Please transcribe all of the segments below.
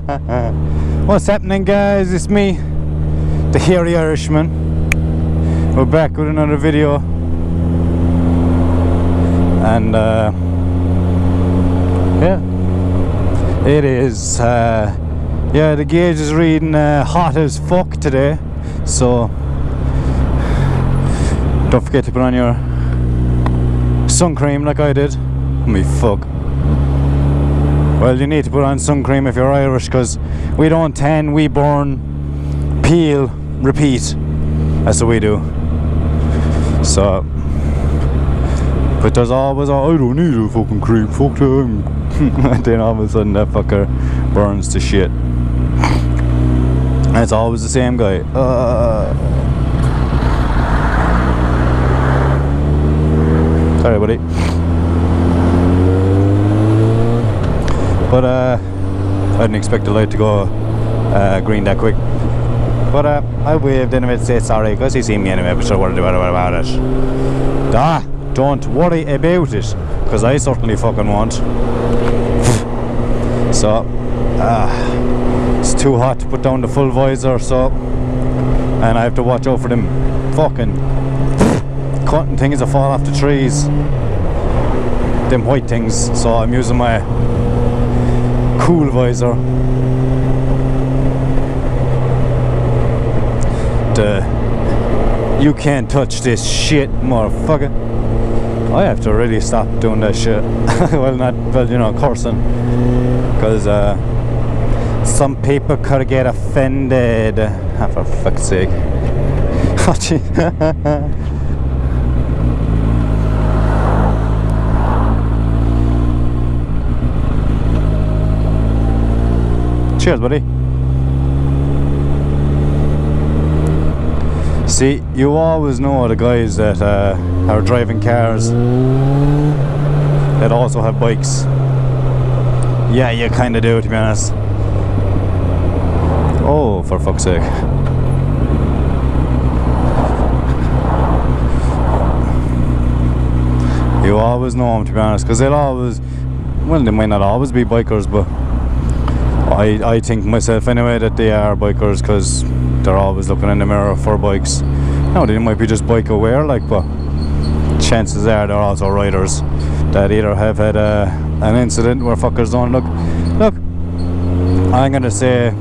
What's happening, guys? It's me, the hairy Irishman. We're back with another video, and yeah, it is yeah, the gauge is reading hot as fuck today, so don't forget to put on your sun cream like I did. Me fuck. Well, you need to put on sun cream if you're Irish, because we don't tan, we burn, peel, repeat. That's what we do. So, but there's always, I don't need a fucking cream, fuck them. And then all of a sudden that fucker burns to shit. And it's always the same guy. Sorry, buddy. But I didn't expect the light to go green that quick. But I waved anyway to say sorry, because he seen me anyway, but sure, what about it? Don't worry about it, because I certainly fucking won't. So, it's too hot to put down the full visor, so, and I have to watch out for them fucking cutting things that fall off the trees. Them white things, so I'm using my cool visor. You can't touch this shit, motherfucker. I have to really stop doing that shit. Well, you know, cursing, because some people could get offended. For fuck's sake. Oh, gee. Cheers, buddy. See, you always know the guys that are driving cars that also have bikes. Yeah, you kind of do, to be honest. Oh, for fuck's sake. You always know them, to be honest, because they'll always, well, they might not always be bikers, but I think myself anyway that they are bikers, because they're always looking in the mirror for bikes. No, they might be just bike aware, like, but chances are they're also riders that either have had an incident where fuckers don't look. I'm gonna say,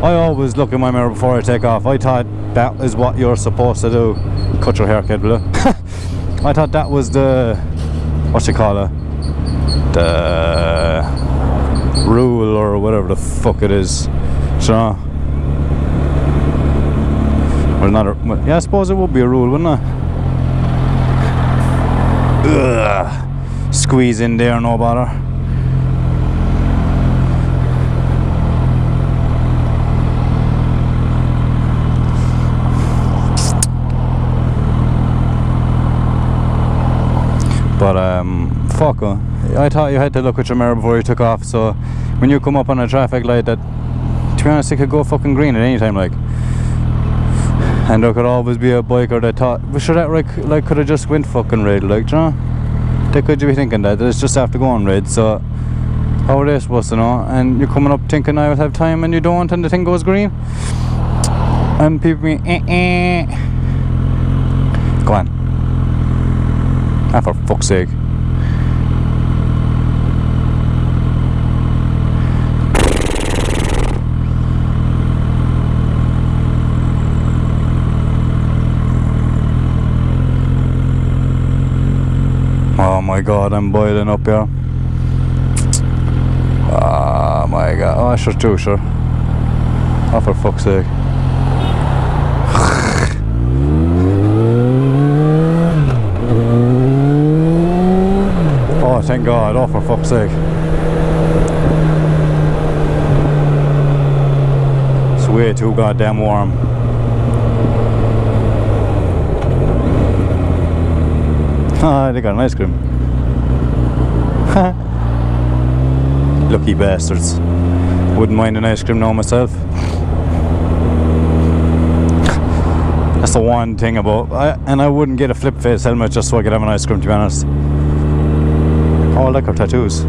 I always look in my mirror before I take off. I thought that is what you're supposed to do. Cut your hair, kid, will you? I thought that was the, what you call it, the rule or whatever the fuck it is. So, well, not a, well, yeah, I suppose it would be a rule, wouldn't it? Ugh. Squeeze in there, no bother. But fuck, I thought you had to look at your mirror before you took off, so when you come up on a traffic light that, to be honest, it could go fucking green at any time, like. And there could always be a biker that thought, well, sure, that like could have just went fucking red, like, do you know? They could be thinking that it's just after going red, so how are they supposed to know? And you're coming up thinking I will have time, and you don't, and the thing goes green. And people being, Go on. Ah, for fuck's sake. Oh my god, I'm boiling up here. Oh my god. Oh, sure too, sure. Oh, for fuck's sake. Oh, thank god. Oh, for fuck's sake. It's way too goddamn warm. Ah, they got an ice cream. Lucky bastards. Wouldn't mind an ice cream now myself. That's the one thing about, and I wouldn't get a flip face helmet just so I could have an ice cream, to be honest. Oh, I like our tattoos.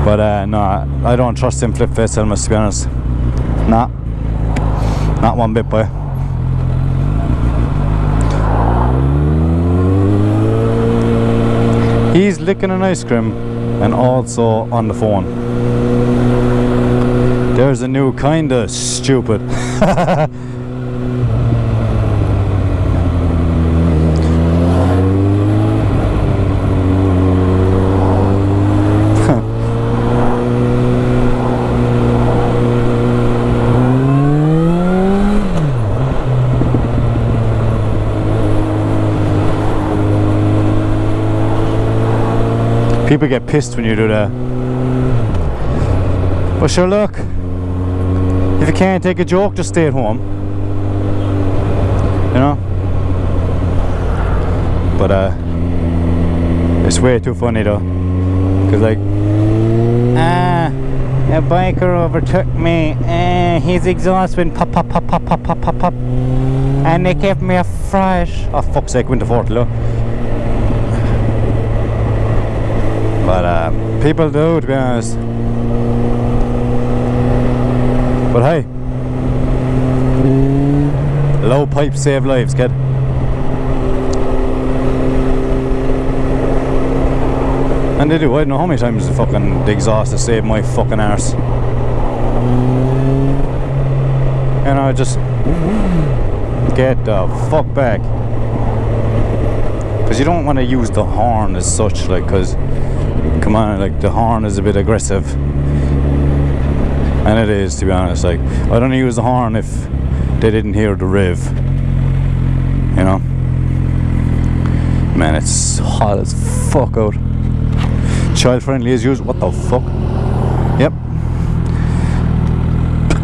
But no, I don't trust them flip face helmets, to be honest. Nah, not one bit, boy. He's licking an ice cream and also on the phone. There's a new kind of stupid. People get pissed when you do that. But sure, look, if you can't take a joke, just stay at home. You know? But it's way too funny though. Cause like, a biker overtook me, his exhaust went pop pop pop pop pop pop pop pop, and they gave me a fright. Oh fuck's sake, went to 40 low. But people do, to be honest. But hey, low pipes save lives, kid. And they do. I don't know how many times the exhaust has saved my fucking arse. You know, just get the fuck back. Because you don't want to use the horn as such, like, because come on, like, the horn is a bit aggressive, and it is, to be honest. Like, I'd only use the horn if they didn't hear the rev, you know. Man, it's hot as fuck out. Child friendly as usual. What the fuck? Yep.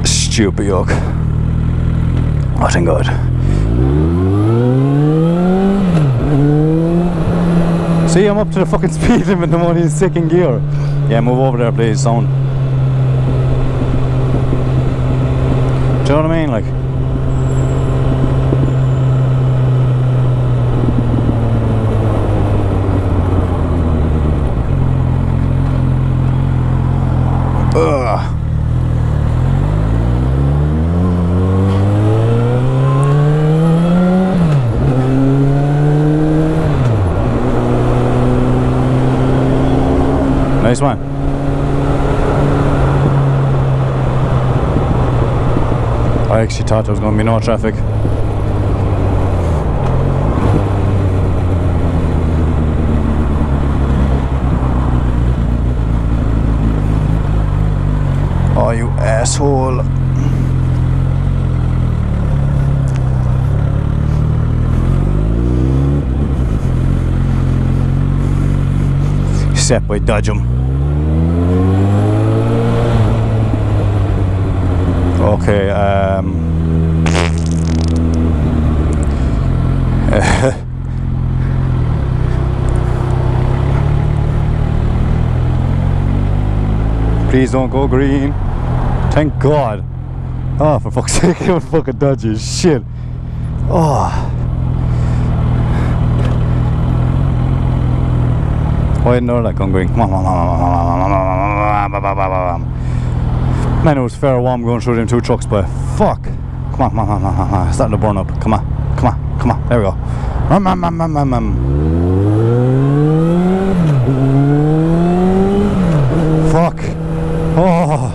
Stupid yoke. Oh, thank God. See, I'm up to the fucking speed limit. I'm only in second gear. Yeah, move over there, please, son. Do you know what I mean? Like, ugh. Nice one. I actually thought there was going to be no traffic. Oh, you asshole. Except we dodge him. Okay, please don't go green. Thank God. Oh, for fuck's sake, I don't fucking dodge you. Shit. Oh. Why didn't I know that going green? Come on, come on, come on. Man, it was fair warm going through them two trucks, but fuck. Come on, come on, come on, come on. It's starting to burn up. Come on, come on, come on. There we go. Fuck. Oh,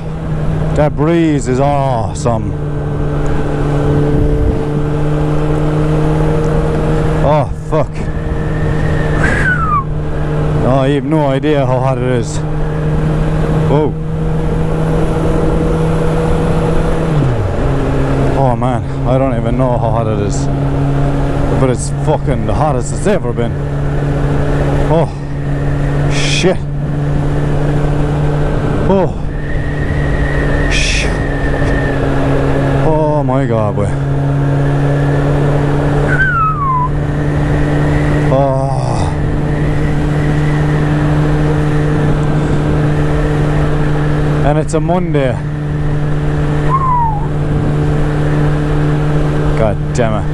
that breeze is awesome. Oh, fuck. Oh, you have no idea how hot it is. Whoa. Oh man, I don't even know how hot it is. But it's fucking the hottest it's ever been. Oh, shit. Oh. Shit. Oh my God, boy. Oh. And it's a Monday. God damn it.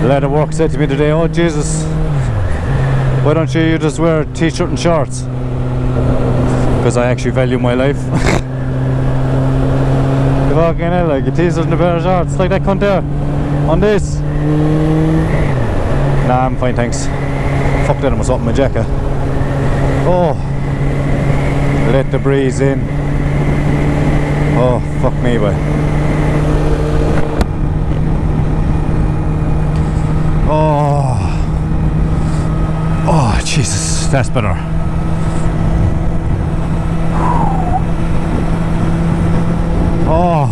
The lad at work said to me today, oh Jesus, Why don't you just wear a t-shirt and shorts? Because I actually value my life. You fucking hell, like a t-shirt and a pair of shorts, like that cunt there. On this. Nah, I'm fine, thanks. Fuck that, I must open my jacket. Oh. Let the breeze in. Oh, fuck me, boy. Oh. Oh, Jesus, that's better. Oh.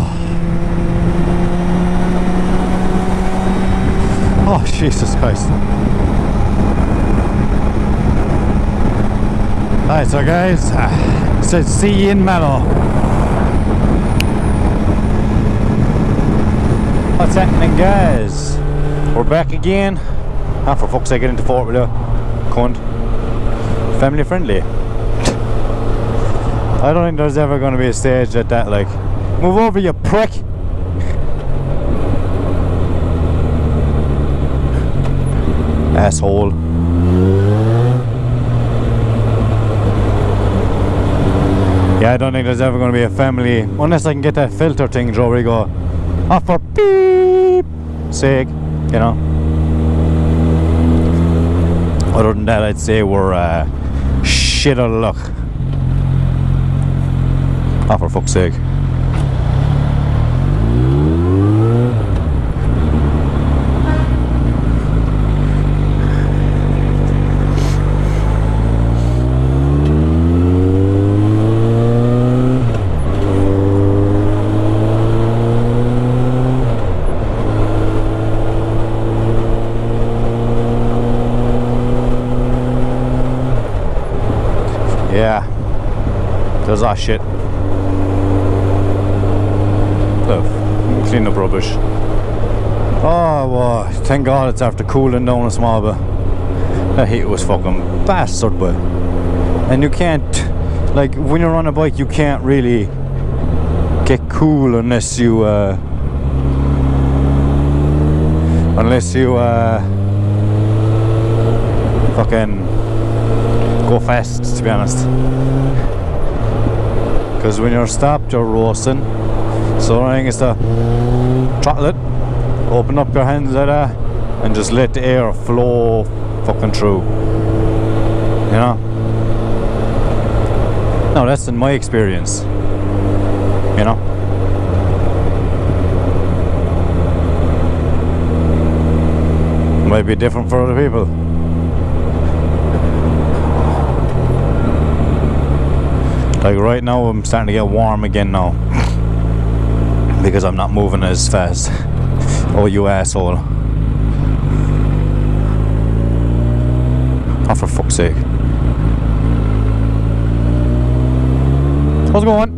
Oh, Jesus Christ. Alright, so guys, so see you in Mallow. What's happening, guys? We're back again. Ah, for fuck's sake, get into Fort with you. Cunt. Family friendly. I don't think there's ever going to be a stage at that, like, move over, you prick. Asshole. Yeah, I don't think there's ever going to be a family, unless I can get that filter thing, Joe, where you go, oh, for beep sake, you know. Other than that, I'd say we're shit out of luck. Oh, for fuck's sake. Yeah, there's that shit. Oh, clean up rubbish. Oh, well, thank God it's after cooling down a small bit. That heat was fucking bastard, but. And you can't, like, when you're on a bike, you can't really get cool unless you, fucking go fast, to be honest. Because when you're stopped, you're roasting. So the thing is to throttle it, open up your hands like that, and just let the air flow fucking through. You know? No, that's in my experience. You know? Might be different for other people. Like right now I'm starting to get warm again now. Because I'm not moving as fast. Oh, you asshole. Oh, for fuck's sake. How's it going?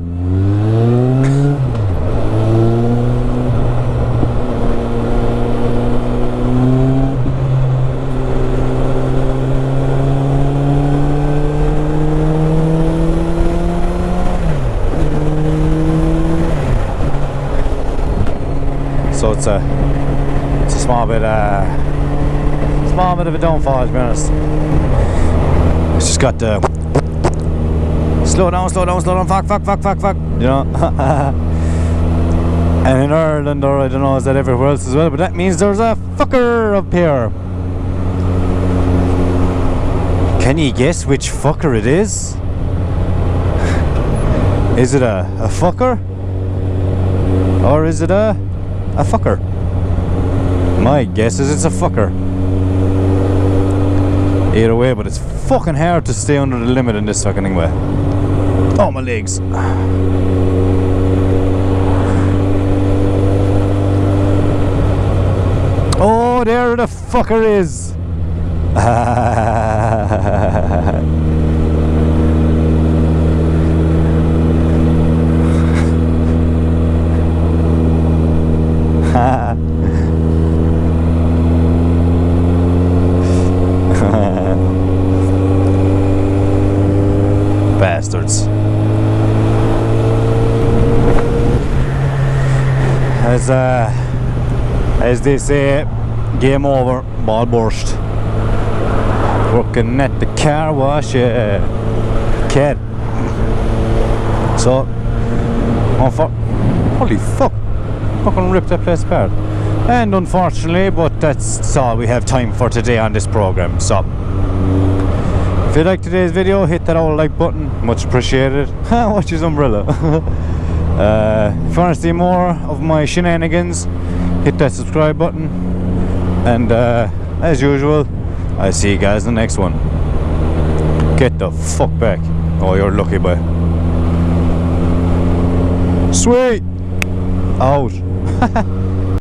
So it's a small bit of a downfall, to be honest. It's just got to slow down, fuck, you know. And in Ireland, or I don't know, is that everywhere else as well, but that means there's a fucker up here. Can you guess which fucker it is? Is it a fucker? Or is it a fucker? My guess is it's a fucker. Either way, but it's fucking hard to stay under the limit in this fucking way. Oh, my legs. Oh, there the fucker is. Bastards. As they say, game over, ball burst. Working at the car wash, yeah. Cat. So, holy fuck, fucking ripped that place apart. And unfortunately, but that's all we have time for today on this program. So, if you like today's video, hit that old like button, much appreciated. Watch his umbrella. If you want to see more of my shenanigans, hit that subscribe button. And as usual, I'll see you guys in the next one. Get the fuck back. Oh, you're lucky, boy. Sweet! Out.